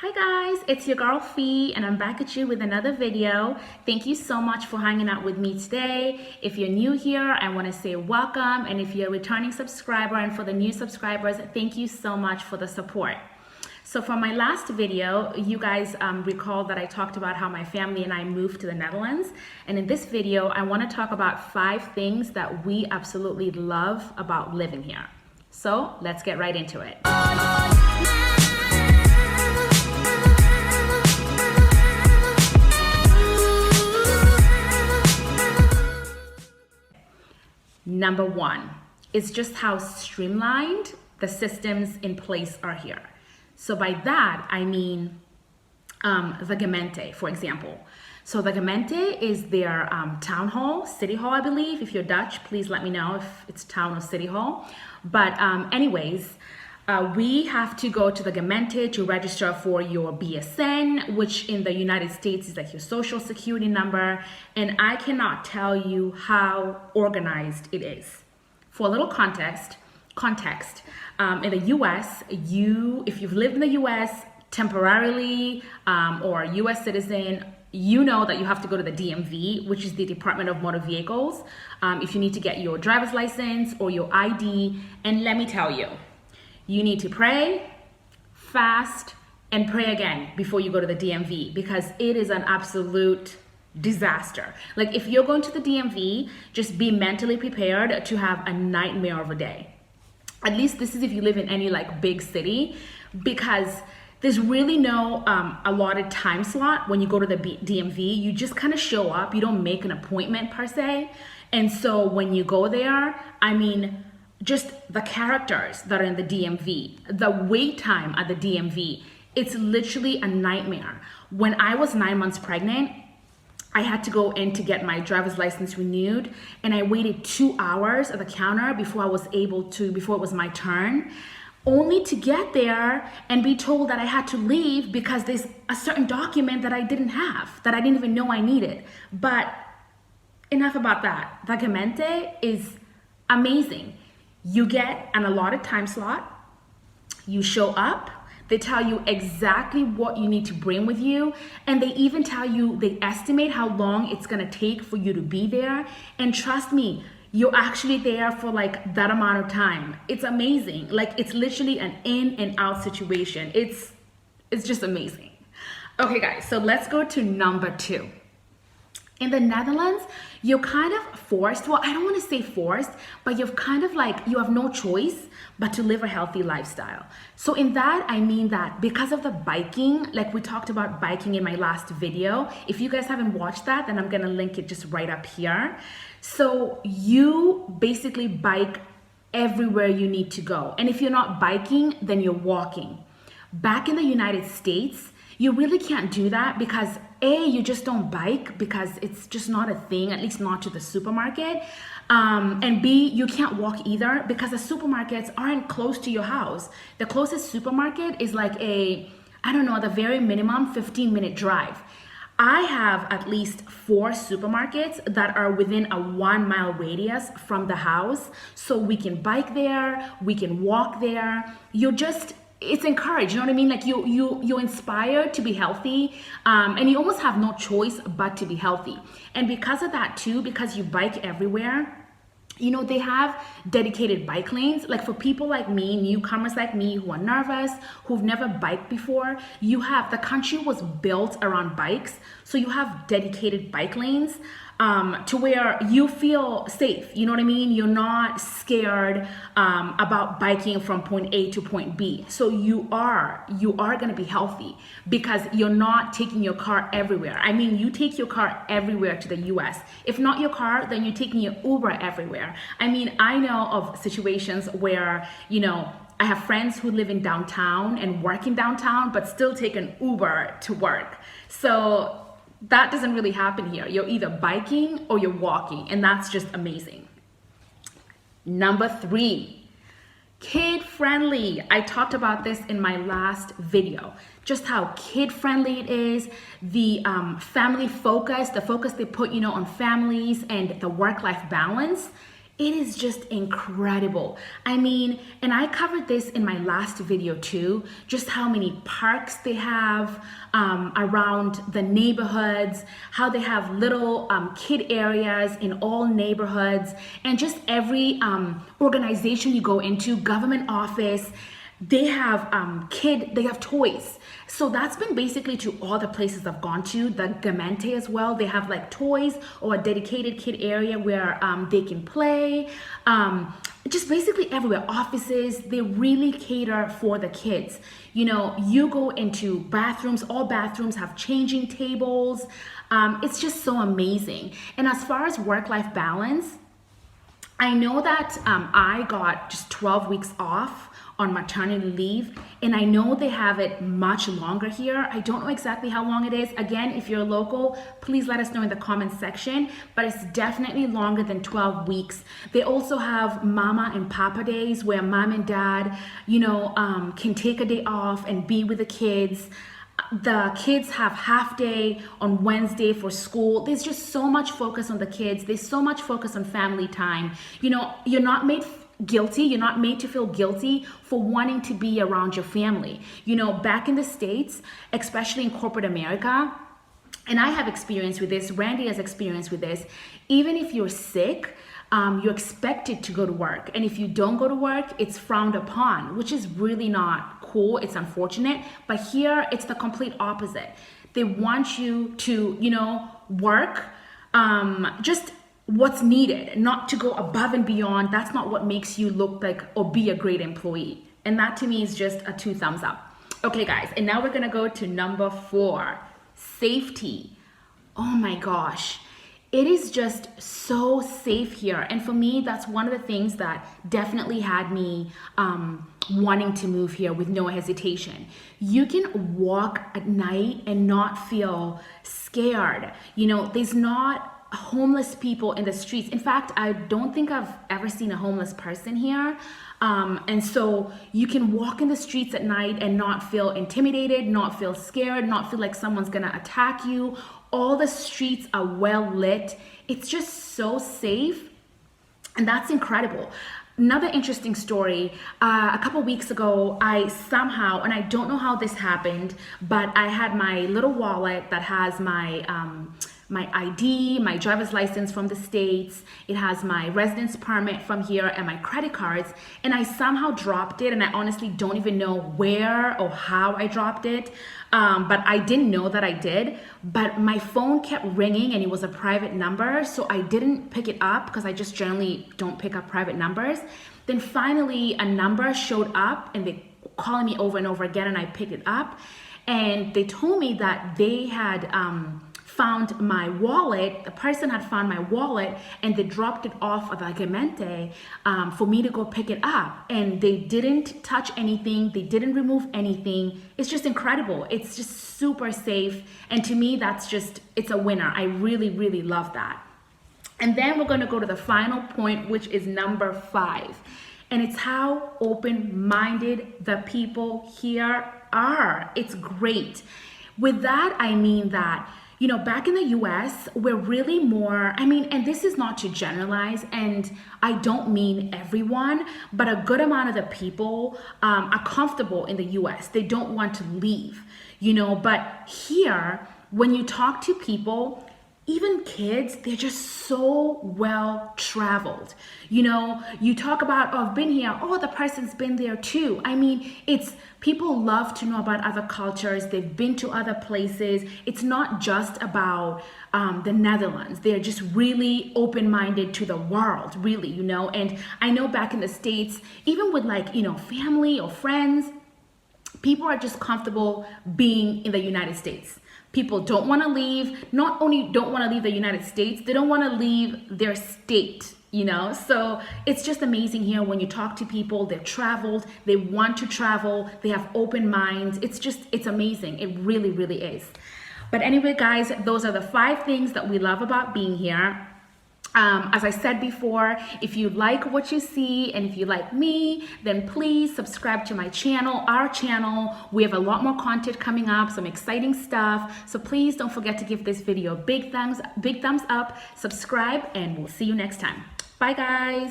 Hi guys, it's your girl Fee and I'm back at you with another video. Thank you so much for hanging out with me today. If you're new here, I want to say welcome, and if you're a returning subscriber, and for the new subscribers, thank you so much for the support. So for my last video, you guys recall that I talked about how my family and I moved to the Netherlands, and in this video I want to talk about 5 things that we absolutely love about living here. So let's get right into it. Number 1 is just how streamlined the systems in place are here. So by that, I mean the gemeente, for example. So the gemeente is their town hall, city hall, I believe. If you're Dutch, please let me know if it's town or city hall. But anyways, we have to go to the gemeente to register for your BSN, which in the United States is like your social security number. And I cannot tell you how organized it is. For a little context, in the US, if you've lived in the US temporarily or a US citizen, you know that you have to go to the DMV, which is the Department of Motor Vehicles, if you need to get your driver's license or your ID. And let me tell you, you need to pray, fast, and pray again before you go to the DMV, because it is an absolute disaster. Like, if you're going to the DMV, just be mentally prepared to have a nightmare of a day. At least this is if you live in any like big city, because there's really no allotted time slot when you go to the DMV. You just kind of show up. You don't make an appointment per se. And so when you go there, I mean, just the characters that are in the DMV, the wait time at the DMV, it's literally a nightmare. When I was 9 months pregnant, I had to go in to get my driver's license renewed, and I waited 2 hours at the counter before it was my turn, only to get there and be told that I had to leave because there's a certain document that I didn't have, that I didn't even know I needed. But enough about that. The gemeente is amazing. You get an allotted time slot, you show up, they tell you exactly what you need to bring with you, and they even tell you, they estimate how long it's gonna take for you to be there. And trust me, you're actually there for like that amount of time. It's amazing. Like, it's literally an in and out situation. It's just amazing. Okay guys, so let's go to number 2. In the Netherlands, you're kind of forced, well, I don't want to say forced, but you've kind of like, you have no choice but to live a healthy lifestyle. So in that, I mean that because of the biking, like we talked about biking in my last video. If you guys haven't watched that, then I'm going to link it just right up here. So you basically bike everywhere you need to go. And if you're not biking, then you're walking. Back in the United States, you really can't do that because A, you just don't bike because it's just not a thing, at least not to the supermarket. And B, you can't walk either because the supermarkets aren't close to your house. The closest supermarket is like the very minimum 15-minute drive. I have at least 4 supermarkets that are within a 1-mile radius from the house. So we can bike there, we can walk there. It's encouraged, you know what I mean? Like you're inspired to be healthy, and you almost have no choice but to be healthy. And because of that too, because you bike everywhere, you know, they have dedicated bike lanes. Like for people like me, newcomers like me who are nervous, who've never biked before, the country was built around bikes. So you have dedicated bike lanes to where you feel safe. You know what I mean? You're not scared about biking from point A to point B. So you are going to be healthy because you're not taking your car everywhere. I mean, you take your car everywhere to the US. If not your car, then you're taking your Uber everywhere. I mean, I know of situations where, you know, I have friends who live in downtown and work in downtown, but still take an Uber to work. So that doesn't really happen here. You're either biking or you're walking, and that's just amazing. Number 3, kid-friendly. I talked about this in my last video, just how kid-friendly it is, the family focus, the focus they put, you know, on families and the work-life balance. It is just incredible. I mean, and I covered this in my last video too, just how many parks they have around the neighborhoods, how they have little kid areas in all neighborhoods, and just every organization you go into, government office, they have they have toys. So that's been basically to all the places I've gone to. The Gemeente as well, they have like toys or a dedicated kid area where they can play. Just basically everywhere, offices, they really cater for the kids. You know, you go into bathrooms, all bathrooms have changing tables. It's just so amazing. And as far as work-life balance, I know that I got just 12 weeks off on maternity leave, and I know they have it much longer here. I don't know exactly how long it is. Again, if you're local, please let us know in the comments section, but it's definitely longer than 12 weeks. They also have mama and papa days where mom and dad, you know, can take a day off and be with the kids. The kids have half day on Wednesday for school. There's just so much focus on the kids. There's so much focus on family time. You know, you're not made guilty. You're not made to feel guilty for wanting to be around your family. You know, back in the States, especially in corporate America, and I have experience with this, Randy has experience with this, even if you're sick, you're expected to go to work. And if you don't go to work, it's frowned upon, which is really not cool. It's unfortunate. But here, it's the complete opposite. They want you to, you know, work, just what's needed, not to go above and beyond. That's not what makes you look like or be a great employee. And that to me is just a 2 thumbs up. Okay, guys, and now we're gonna go to number 4, safety. Oh my gosh. It is just so safe here. And for me, that's one of the things that definitely had me wanting to move here with no hesitation. You can walk at night and not feel scared. You know, there's not homeless people in the streets. In fact, I don't think I've ever seen a homeless person here. And so you can walk in the streets at night and not feel intimidated, not feel scared, not feel like someone's gonna attack you. All the streets are well lit. It's just so safe, and that's incredible. Another interesting story, a couple weeks ago, I somehow, and I don't know how this happened, but I had my little wallet that has my ID, my driver's license from the States. It has my residence permit from here and my credit cards. And I somehow dropped it, and I honestly don't even know where or how I dropped it. But I didn't know that I did. But my phone kept ringing, and it was a private number. So I didn't pick it up because I just generally don't pick up private numbers. Then finally a number showed up, and they calling me over and over again, and I picked it up. And they told me that they had found my wallet, the person had found my wallet, and they dropped it off at the Gemeente for me to go pick it up. And they didn't touch anything, they didn't remove anything. It's just incredible. It's just super safe. And to me, that's just, it's a winner. I really, really love that. And then we're gonna go to the final point, which is number 5. And it's how open-minded the people here are. It's great. With that, I mean that, you know, back in the US, we're really more, I mean, and this is not to generalize, and I don't mean everyone, but a good amount of the people are comfortable in the US. They don't want to leave, you know, but here, when you talk to people, even kids, they're just so well traveled. You know, you talk about, oh, I've been here, oh, the person's been there too. I mean, it's, people love to know about other cultures. They've been to other places. It's not just about the Netherlands. They're just really open-minded to the world, really, you know. And I know back in the States, even with like, you know, family or friends, people are just comfortable being in the United States. People don't want to leave, not only don't want to leave the United States, they don't want to leave their state, you know? So it's just amazing here when you talk to people, they've traveled, they want to travel, they have open minds. It's just, it's amazing. It really, really is. But anyway, guys, those are the 5 things that we love about being here. As I said before, if you like what you see and if you like me, then please subscribe to my channel, our channel. We have a lot more content coming up, some exciting stuff. So please don't forget to give this video a big thumbs up, subscribe, and we'll see you next time. Bye, guys.